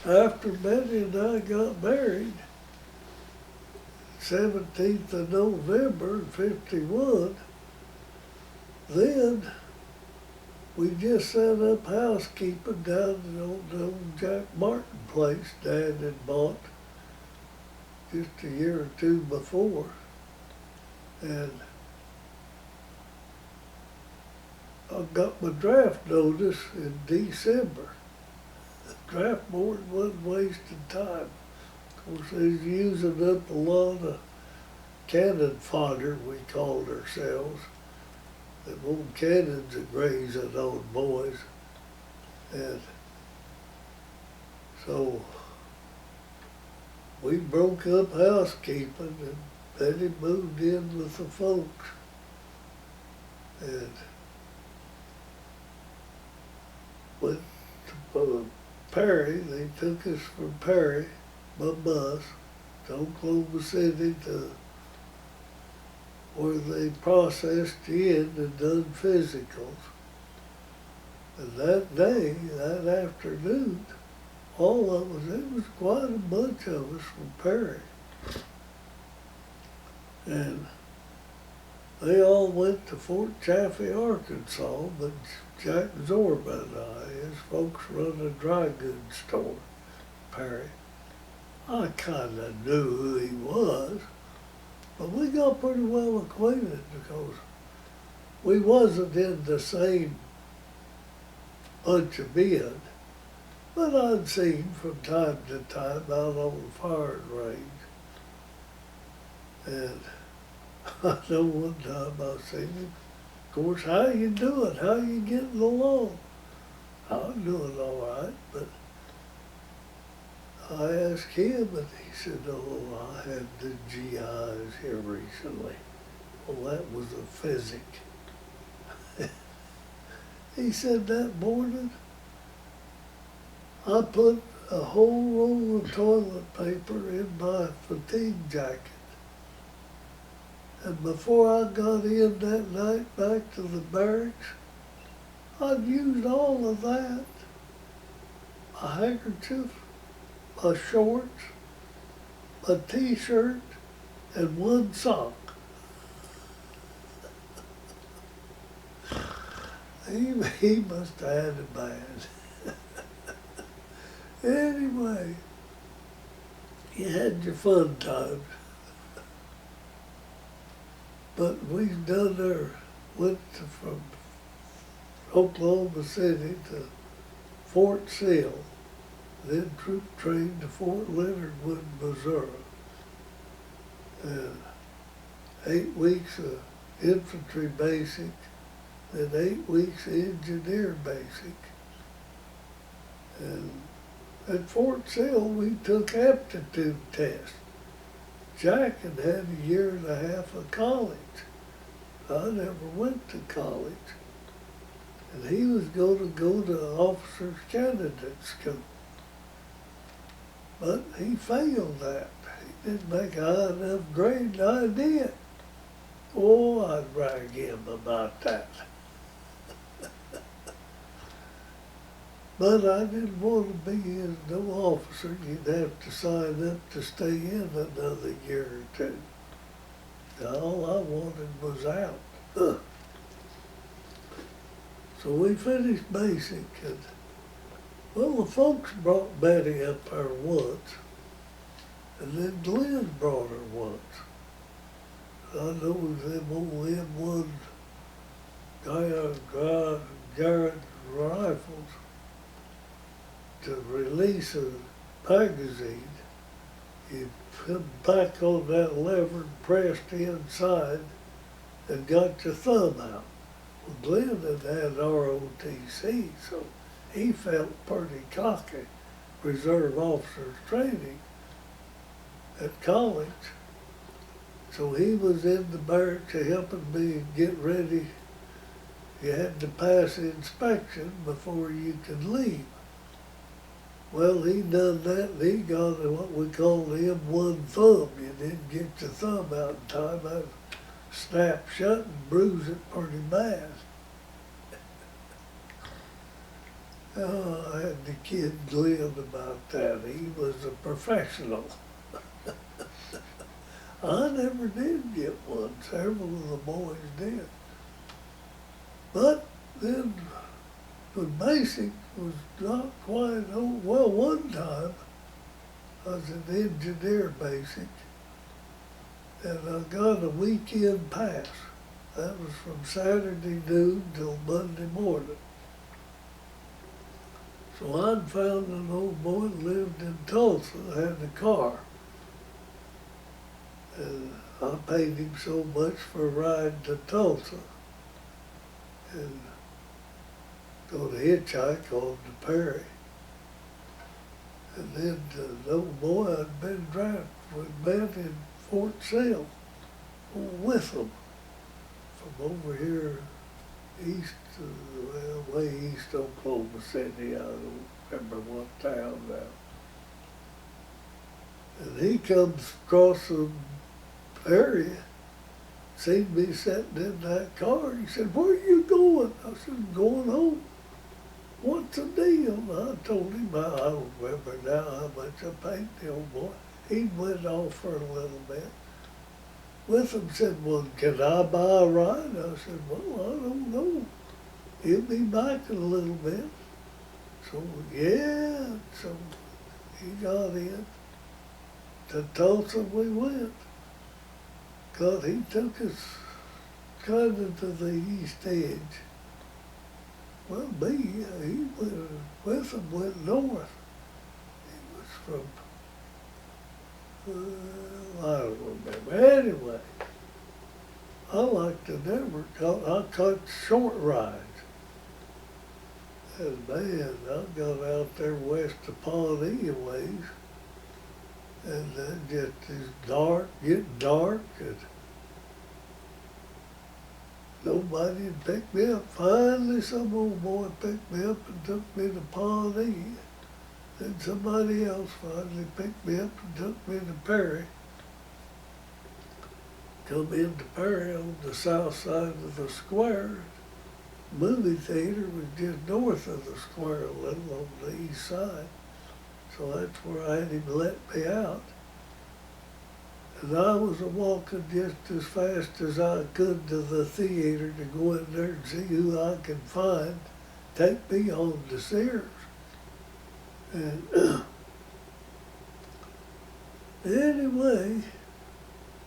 after Betty and I got married, 17th of November in 51, then we just set up housekeeping down at the old Jack Martin place Dad had bought just a year or two before. And I got my draft notice in December. The draft board wasn't wasting time. Of course, they was using up a lot of cannon fodder, we called ourselves. Them old cannons are grazing on boys. And so we broke up housekeeping and Betty moved in with the folks. And went to Perry. They took us from Perry by bus to Oklahoma City to where they processed you in and done physicals. And that day, that afternoon, all of us, it was quite a bunch of us from Perry. And they all went to Fort Chaffee, Arkansas, but Jack Zorba and his folks run a dry goods store, Perry. I kind of knew who he was, but we got pretty well acquainted because we wasn't in the same bunch of men, but I'd seen from time to time out on the firing range. And I know one time I seen him. Of course, how you doing? How you getting along? I'm doing all right, but I asked him and he said, oh, I had the GIs here recently. Well, that was a physic. He said that morning, I put a whole roll of toilet paper in my fatigue jacket. And before I got in that night back to the barracks, I'd used all of that. A handkerchief, my shorts, my t-shirt, and one sock. He must have had it bad. Anyway, you had your fun times. But we've done went from Oklahoma City to Fort Sill, then troop trained to Fort Leonard Wood, Missouri. And 8 weeks of infantry basic, then 8 weeks of engineer basic. And at Fort Sill, we took aptitude tests. Jack had had a year and a half of college. I never went to college. And he was going to go to officer's candidate school. But he failed that. He didn't make a high enough grade, and I did. Oh, I'd brag him about that. But I didn't want to be no officer. You'd have to sign up to stay in another year or two. All I wanted was out. So we finished basic, and well, the folks brought Betty up there once, and then Glenn brought her once. I know them old M1 Garrett rifles to release a magazine. You put back on that lever and pressed inside and got your thumb out. Well, Glenn had ROTC, so he felt pretty cocky, reserve officers training at college. So he was in the barracks helping me get ready. You had to pass inspection before you could leave. Well, he done that, and he got what we call the M1 thumb. You didn't get your thumb out in time. I'd snap shut and bruise it pretty bad. And the kid glib about that. He was a professional. I never did get one. Several of the boys did. But then the basic was not quite old. Well, one time I was an engineer basic, and I got a weekend pass. That was from Saturday noon till Monday morning. So I'd found an old boy that lived in Tulsa, had a car. And I paid him so much for a ride to Tulsa. And go to hitchhike on to Perry. And then the old boy I'd been driving with met in Fort Sill with them from over here east, well, way east Oklahoma City. I don't remember what town now. And he comes across the area, seen me sitting in that car. He said, "Where are you going?" I said, "I'm going home." "What's the deal?" I told him, I don't remember now how much I paid the old boy. He went off for a little bit. With him said, "Well, can I buy a ride?" I said, "Well, I don't know. He'll be back in a little bit." So, yeah, so he got in. To Tulsa we went. God, he took us kind of to the east edge. Well, he went with him, went north. He was from, I don't remember. Anyway, I like to never I cut short rides. And man, I got out there west of Pawnee ways. And then just as dark, getting dark, and nobody had picked me up. Finally, some old boy picked me up and took me to Pawnee. Then somebody else finally picked me up and took me to Perry. Come into Perry on the south side of the square. Movie theater was just north of the square a little on the east side. So that's where I had him let me out. And I was walking just as fast as I could to the theater to go in there and see who I could find, take me on to Sears. And anyway,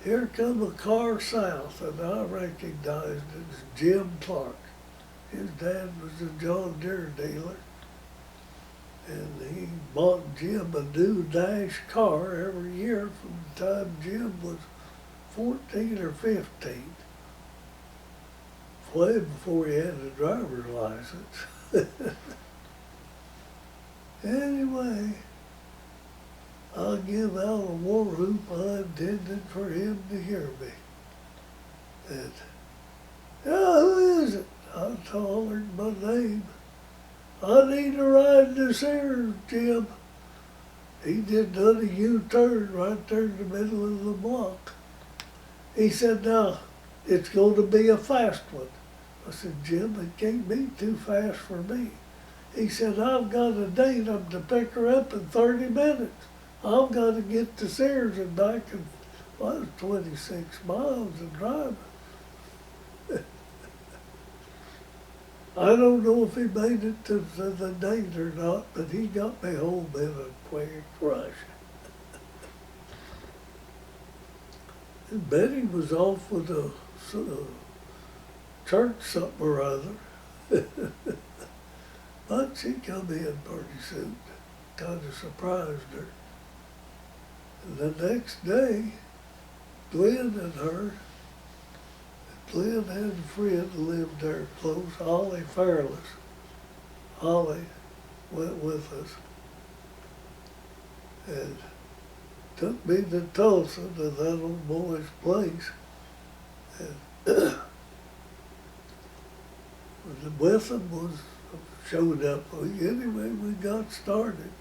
here come a car south, and I recognized it as Jim Clark. His dad was a John Deere dealer. And he bought Jim a new dash car every year from the time Jim was 14 or 15. Way before he had a driver's license. Anyway, I give out a war whoop I intended for him to hear me. And, "Yeah, who is it?" I hollered my name. "I need a ride to Sears, Jim." He did another U-turn right there in the middle of the block. He said, "Now, it's going to be a fast one." I said, "Jim, it can't be too fast for me." He said, "I've got a date. I'm to pick her up in 30 minutes. I've got to get to Sears and back." And well, it was 26 miles of driving. I don't know if he made it to the date or not, but he got me home in a quick rush. And Betty was off with a church something or other. But she come in pretty soon. Kind of surprised her. And the next day, Glenn and her, Glenn had a friend who lived there close, Ollie Fairless. Ollie went with us and took me to Tulsa to that old boy's place. And with him showed up. Anyway, we got started.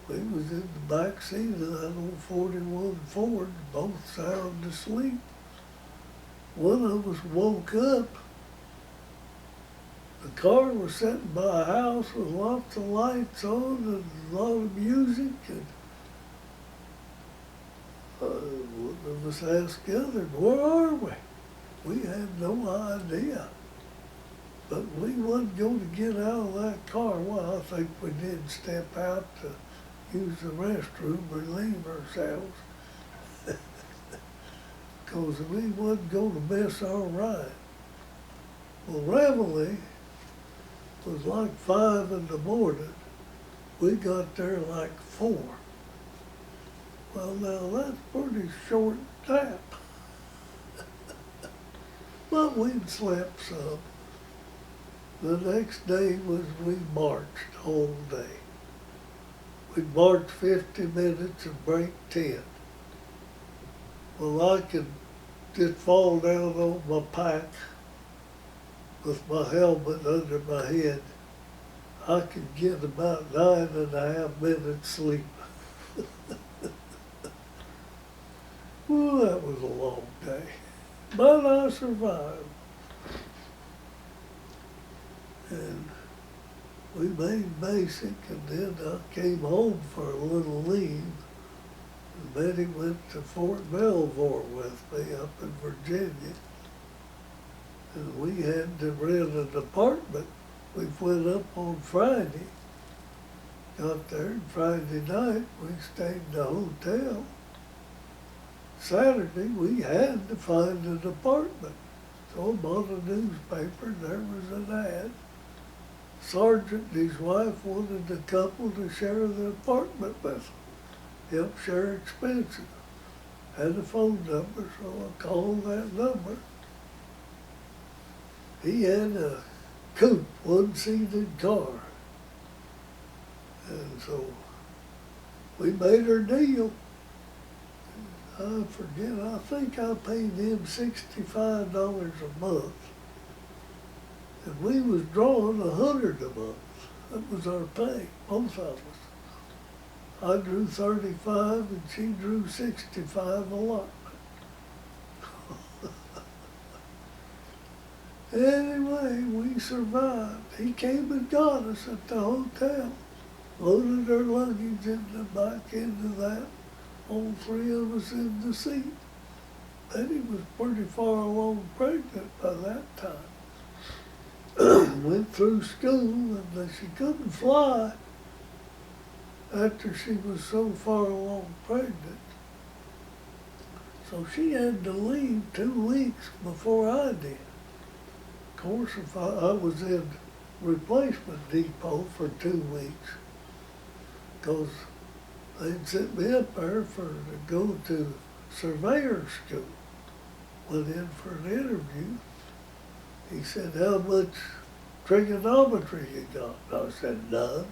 We was in the back seat of that old 41 Ford, both sound asleep. One of us woke up. The car was sitting by a house with lots of lights on and a lot of music, and one of us asked the other, where are we? We had no idea. But we wasn't going to get out of that car. Well, I think we did step out to use the restroom, relieve ourselves. Because we wasn't going to miss our ride. Well, Reveille was like 5 in the morning. We got there like 4. Well, now that's pretty short nap. But we'd slept some. The next day was we marched all day. We'd march 50 minutes and break 10. Well, I could just fall down on my pack with my helmet under my head. I could get about 9.5 minutes sleep. Well, that was a long day, but I survived. And we made basic, and then I came home for a little leave. And Betty went to Fort Belvoir with me up in Virginia. And we had to rent an apartment. We went up on Friday. Got there, and Friday night we stayed in the hotel. Saturday we had to find an apartment. So I bought a newspaper, and there was an ad. Sergeant and his wife wanted the couple to share the apartment with them, help share expenses. Had a phone number, so I called that number. He had a coupe, one-seated car. And so we made our deal. I forget, I think I paid him $65 a month. And we was drawing $100 a month. That was our pay, both of us. I drew 35 and she drew 65 allotment. Anyway, we survived. He came and got us at the hotel, loaded our luggage back into that. All 3 of us in the seat. Betty was pretty far along pregnant by that time. Went through school, and she couldn't fly after she was so far along pregnant. So she had to leave 2 weeks before I did. Of course, if I was in replacement depot for 2 weeks, because they'd sent me up there to go to surveyor school. Went in for an interview. He said, how much trigonometry you got? I said, none.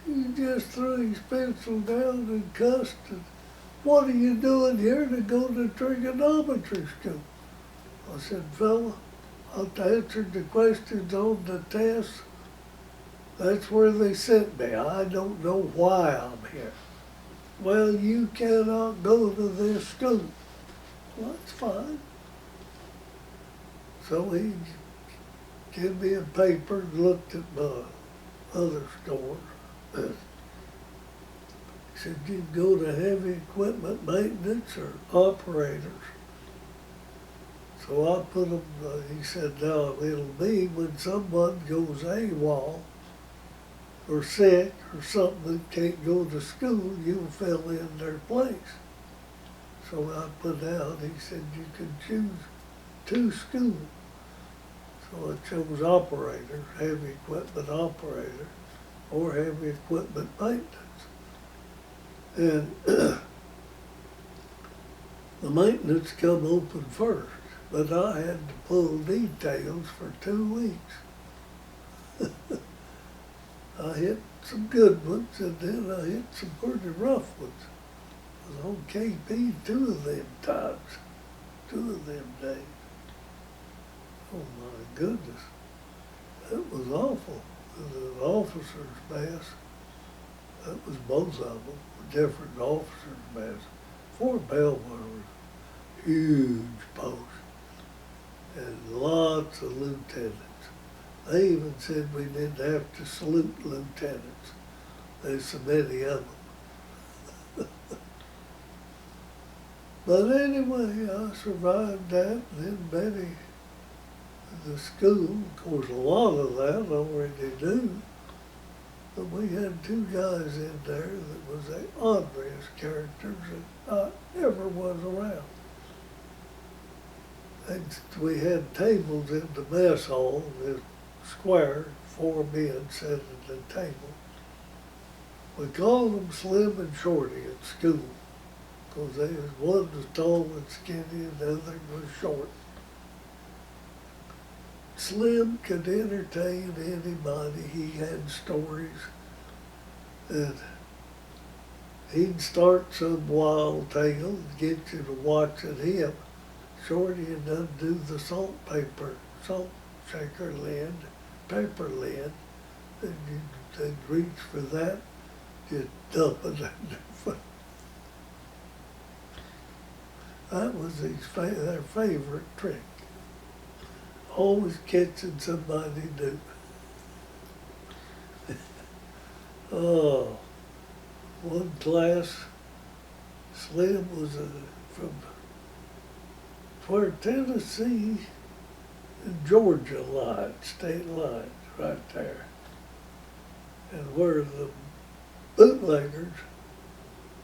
He just threw his pencil down and cussed. And, what are you doing here to go to trigonometry school? I said, fella, I've answered the questions on the test. That's where they sent me. I don't know why I'm here. Well, you cannot go to this school. Well, that's fine. So he gave me a paper and looked at my other store. He said, you can go to heavy equipment maintenance or operators. So I put them, he said, now it'll be when someone goes AWOL or sick or something that can't go to school, you'll fill in their place. So I put out, he said, you can choose 2 schools. So I chose operator, heavy equipment operator, or heavy equipment maintenance. And the maintenance come open first, but I had to pull details for 2 weeks. I hit some good ones, and then I hit some pretty rough ones. I was on KP 2 of them times, 2 of them days. Oh my goodness, that was awful. The officer's mess, that was both of them, different officers' mess. Fort Belvoir was a huge post, and lots of lieutenants. They even said we didn't have to salute lieutenants. There's so many of them. But anyway, I survived that, and then Betty, the school, of course, a lot of that I already knew. But we had two guys in there that was the oddest characters that I ever was around. And we had tables in the mess hall, this square, 4 men sat at the table. We called them Slim and Shorty at school, because they was one was tall and skinny and the other was short. Slim could entertain anybody. He had stories that he'd start some wild tale and get you to watching him. Shorty would undo the salt shaker lid, paper lid, and they'd reach for that, just dump it in their foot. That was their favorite trick. Always catching somebody new. Oh, one class, Slim was from where Tennessee and Georgia line, state lines, right there. And where the bootleggers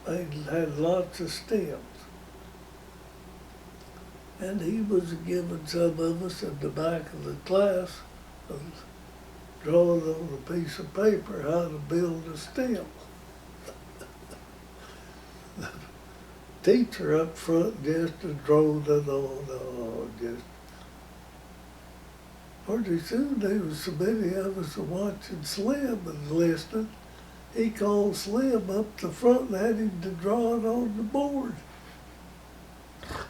had lots of stems. And he was giving some of us in the back of the class drawing on a piece of paper how to build a stem. The teacher up front just droned it on, just. Pretty soon there was so many of us watching Slim and listening. He called Slim up the front and had him to draw it on the board.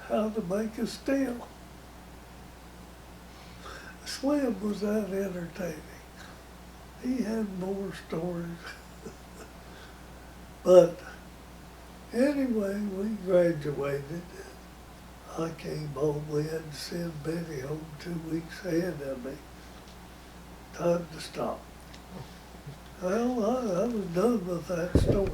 How to make a stem. Slim was that entertaining. He had more stories. But anyway, we graduated. I came home. We had to send Betty home 2 weeks ahead of me. Time to stop. Well, I was done with that story.